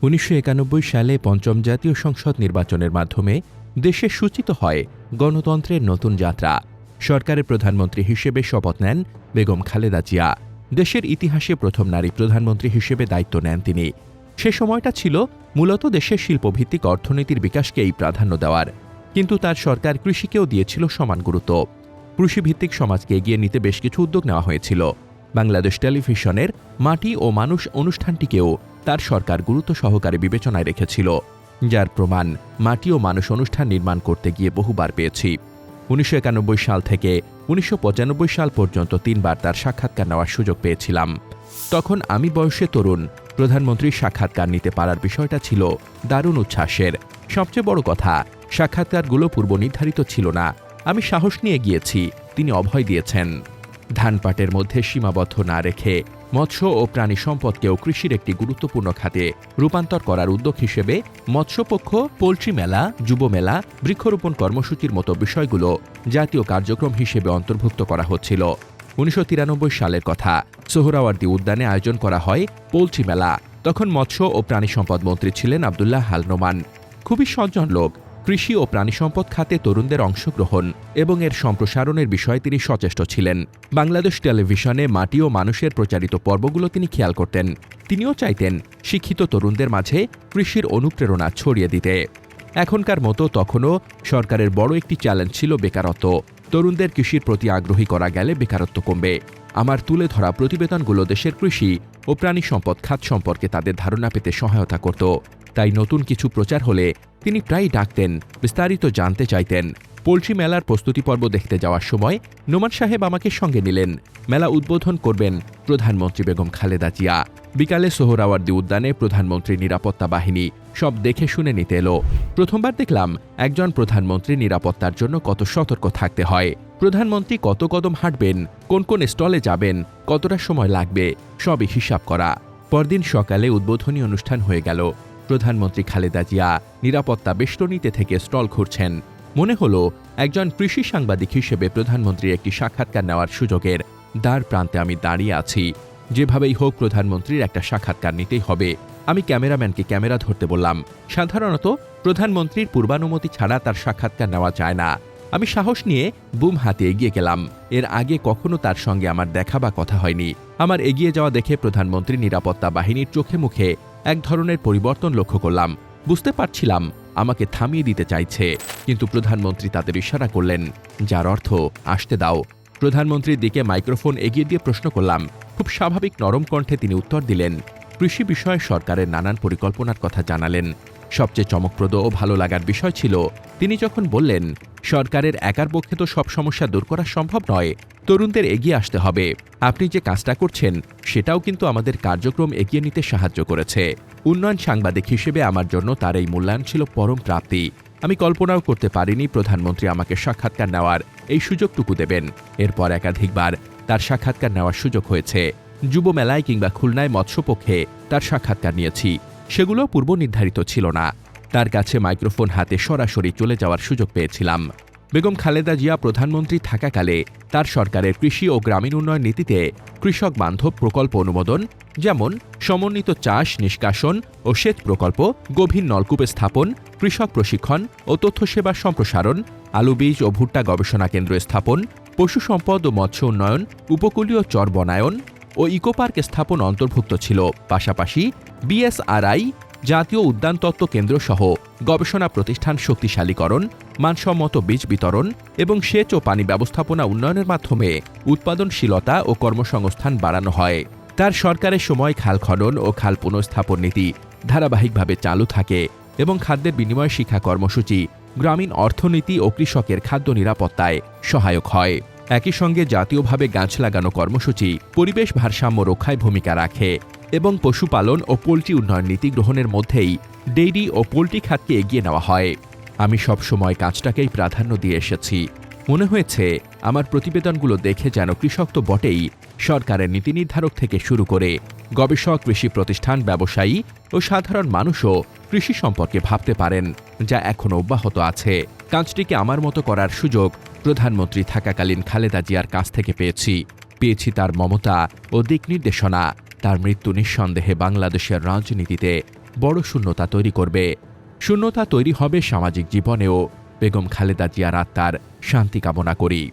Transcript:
১৯৯১ সালে পঞ্চম জাতীয় সংসদ নির্বাচনের মাধ্যমে দেশে সূচিত হয় গণতন্ত্রের নতুন যাত্রা। সরকারের প্রধানমন্ত্রী হিসেবে শপথ নেন বেগম খালেদা জিয়া। দেশের ইতিহাসে প্রথম নারী প্রধানমন্ত্রী হিসেবে দায়িত্ব নেন তিনি। সে সময়টা ছিল মূলত দেশের শিল্পভিত্তিক অর্থনীতির বিকাশকেই প্রাধান্য দেওয়ার, কিন্তু তার সরকার কৃষিকেও দিয়েছিল সমান গুরুত্ব। কৃষিভিত্তিক সমাজকে এগিয়ে নিতে বেশ কিছু উদ্যোগ নেওয়া হয়েছিল। বাংলাদেশ টেলিভিশনের মাটি ও মানুষ অনুষ্ঠানটিকেও তার সরকার গুরুত্ব সহকারে বিবেচনায় রেখেছিল, যার প্রমাণ মাটি ও মানুষ অনুষ্ঠান নির্মাণ করতে গিয়ে বহুবার পেয়েছি। ১৯৯১ সাল থেকে ১৯৯৫ সাল পর্যন্ত ৩ বার তার সাক্ষাৎকার নেওয়ার সুযোগ পেয়েছিলাম। তখন আমি বয়সে তরুণ, প্রধানমন্ত্রীর সাক্ষাৎকার নিতে পারার বিষয়টা ছিল দারুণ উচ্ছ্বাসের। সবচেয়ে বড় কথা, সাক্ষাৎকারগুলো পূর্ব নির্ধারিত ছিল না। আমি সাহস নিয়ে গিয়েছি, তিনি অভয় দিয়েছেন। ধানপাটের মধ্যে সীমাবদ্ধ না রেখে মৎস্য ও প্রাণী সম্পদকেও কৃষির একটি গুরুত্বপূর্ণ খাতে রূপান্তর করার উদ্যোগ হিসেবে মৎস্যপক্ষ, পোল্ট্রি মেলা, যুব মেলা, বৃক্ষরোপণ কর্মসূচির মতো বিষয়গুলো জাতীয় কার্যক্রম হিসেবে অন্তর্ভুক্ত করা হচ্ছিল। ১৯৯৩ সালের কথা, সোহরাওয়ার্দী উদ্যানে আয়োজন করা হয় পোল্ট্রি মেলা। তখন মৎস্য ও প্রাণী সম্পদ মন্ত্রী ছিলেন আব্দুল্লাহ আল নোমান। খুবই সজ্জন লোক। কৃষি ও প্রাণী সম্পদ খাতে তরুণদের অংশগ্রহণ এবং এর সম্প্রসারণের বিষয়ে তিনি সচেষ্ট ছিলেন। বাংলাদেশ টেলিভিশনে মাটি ও মানুষের প্রচারিত পর্বগুলো তিনি খেয়াল করতেন। তিনিও চাইতেন শিক্ষিত তরুণদের মাঝে কৃষির অনুপ্রেরণা ছড়িয়ে দিতে। এখনকার মতো তখনও সরকারের বড় একটি চ্যালেঞ্জ ছিল বেকারত্ব। তরুণদের কৃষির প্রতি আগ্রহী করা গেলে বেকারত্ব কমবে। আমার তুলে ধরা প্রতিবেদনগুলো দেশের কৃষি ও প্রাণী সম্পদ খাত সম্পর্কে তাদের ধারণা পেতে সহায়তা করত। তাই নতুন কিছু প্রচার হলে তিনি প্রায়ই ডাকতেন, বিস্তারিত জানতে চাইতেন। পোল্ট্রি মেলার প্রস্তুতি পর্ব দেখতে যাওয়ার সময় নোমান সাহেব আমাকে সঙ্গে নিলেন। মেলা উদ্বোধন করবেন প্রধানমন্ত্রী বেগম খালেদা জিয়া। বিকালে সোহরাওয়ার্দী উদ্যানে প্রধানমন্ত্রীর নিরাপত্তা বাহিনী সব দেখে শুনে নিতে এলো। প্রথমবার দেখলাম একজন প্রধানমন্ত্রী নিরাপত্তার জন্য কত সতর্ক থাকতে হয়। প্রধানমন্ত্রী কত কদম হাঁটবেন, কোন কোন স্টলে যাবেন, কতটা সময় লাগবে, সবই হিসাব করা। পরদিন সকালে উদ্বোধনী অনুষ্ঠান হয়ে গেল। প্রধানমন্ত্রী খালেদা জিয়া নিরাপত্তা বেষ্টনীতে থেকে স্টল ঘুরছেন। মনে হলো একজন কৃষি সাংবাদিক হিসেবে প্রধানমন্ত্রীর একটি সাক্ষাৎকার নেওয়ার সুযোগের দ্বার প্রান্তে আমি দাঁড়িয়ে আছি। যেভাবেই হোক প্রধানমন্ত্রীর একটা সাক্ষাৎকার নিতেই হবে। আমি ক্যামেরাম্যানকে ক্যামেরা ধরতে বললাম। সাধারণত প্রধানমন্ত্রীর পূর্বানুমতি ছাড়া তার সাক্ষাৎকার নেওয়া যায় না। আমি সাহস নিয়ে বুম হাতে এগিয়ে গেলাম। এর আগে কখনো তার সঙ্গে আমার দেখা বা কথা হয়নি। আমার এগিয়ে যাওয়া দেখে প্রধানমন্ত্রী নিরাপত্তা বাহিনীর চোখে মুখে এক ধরনের পরিবর্তন লক্ষ্য করলাম। বুঝতে পারছিলাম আমাকে থামিয়ে দিতে চাইছে, কিন্তু প্রধানমন্ত্রী তাদের ইশারা করলেন, যার অর্থ আসতে দাও। প্রধানমন্ত্রীর দিকে মাইক্রোফোন এগিয়ে দিয়ে প্রশ্ন করলাম। খুব স্বাভাবিক নরম কণ্ঠে তিনি উত্তর দিলেন। কৃষি বিষয়ে সরকারের নানান পরিকল্পনার কথা জানালেন। সবচেয়ে চমকপ্রদ ও ভালো লাগার বিষয় ছিল তিনি যখন বললেন, সরকারের একার পক্ষে তো সব সমস্যা দূর করা সম্ভব নয়, তরুণদের এগিয়ে আসতে হবে। আপনি যে কাজটা করছেন সেটাও কিন্তু আমাদের কার্যক্রম এগিয়ে নিতে সাহায্য করেছে। উন্নয়ন সাংবাদিক হিসেবে আমার জন্য তার এই মূল্যায়ন ছিল পরম প্রাপ্তি। আমি কল্পনাও করতে পারিনি প্রধানমন্ত্রী আমাকে সাক্ষাৎকার নেওয়ার এই সুযোগটুকু দেবেন। এরপর একাধিকবার তার সাক্ষাৎকার নেওয়ার সুযোগ হয়েছে। যুব মেলায় কিংবা খুলনায় মৎস্যপক্ষে তার সাক্ষাৎকার নিয়েছি। সেগুলো পূর্ব নির্ধারিত ছিল না। তার কাছে মাইক্রোফোন হাতে সরাসরি চলে যাওয়ার সুযোগ পেয়েছিলাম। বেগম খালেদা জিয়া প্রধানমন্ত্রী থাকাকালে তার সরকারের কৃষি ও গ্রামীণ উন্নয়ন নীতিতে কৃষক বান্ধব প্রকল্প অনুমোদন, যেমন সমন্বিত চাষ, নিষ্কাশন ও সেচ প্রকল্প, গভীর নলকূপ স্থাপন, কৃষক প্রশিক্ষণ ও তথ্য সেবা সম্প্রসারণ, আলু বীজ ও ভুট্টা গবেষণা কেন্দ্র স্থাপন, পশু সম্পদ ও মৎস্য উন্নয়ন, উপকূলীয় চর বনায়ন ও ইকোপার্ক স্থাপন অন্তর্ভুক্ত ছিল। পাশাপাশি বিএসআরআই, জাতীয় উদ্যানতত্ত্ব কেন্দ্র সহ গবেষণা প্রতিষ্ঠান শক্তিশালীকরণ, মানসম্মত বীজ বিতরণ এবং সেচ ও পানি ব্যবস্থাপনা উন্নয়নের মাধ্যমে উৎপাদনশীলতা ও কর্মসংস্থান বাড়ানো হয়। তার সরকারের সময় খাল খনন ও খাল পুনঃস্থাপন নীতি ধারাবাহিকভাবে চালু থাকে এবং খাদ্যের বিনিময় শিক্ষা কর্মসূচি গ্রামীণ অর্থনীতি ও কৃষকের খাদ্য নিরাপত্তায় সহায়ক হয়। একই সঙ্গে জাতীয়ভাবে গাছ লাগানো কর্মসূচি পরিবেশ ভারসাম্য রক্ষায় ভূমিকা রাখে এবং পশুপালন ও পোল্ট্রি উন্নয়ন নীতি গ্রহণের মধ্যেই ডেইরি ও পোল্ট্রি খাতকে এগিয়ে নেওয়া হয়। আমি সবসময় কাজটাকেই প্রাধান্য দিয়ে এসেছি। মনে হয়েছে আমার প্রতিবেদনগুলো দেখে যেন কৃষক তো বটেই, সরকারের নীতি নির্ধারক থেকে শুরু করে গবেষক, কৃষি প্রতিষ্ঠান, ব্যবসায়ী ও সাধারণ মানুষও কৃষি সম্পর্কে ভাবতে পারেন, যা এখনও অব্যাহত আছে। কাজটিকে আমার মতো করার সুযোগ প্রধানমন্ত্রী থাকাকালীন খালেদা জিয়ার কাছ থেকে পেয়েছি তার মমতা ও দিক নির্দেশনা। তার মৃত্যু নিঃসন্দেহে বাংলাদেশের রাজনীতিতে বড় শূন্যতা তৈরি করবে। শূন্যতা তৈরি হবে সামাজিক জীবনেও। বেগম খালেদা জিয়ার আত্মার শান্তি কামনা করি।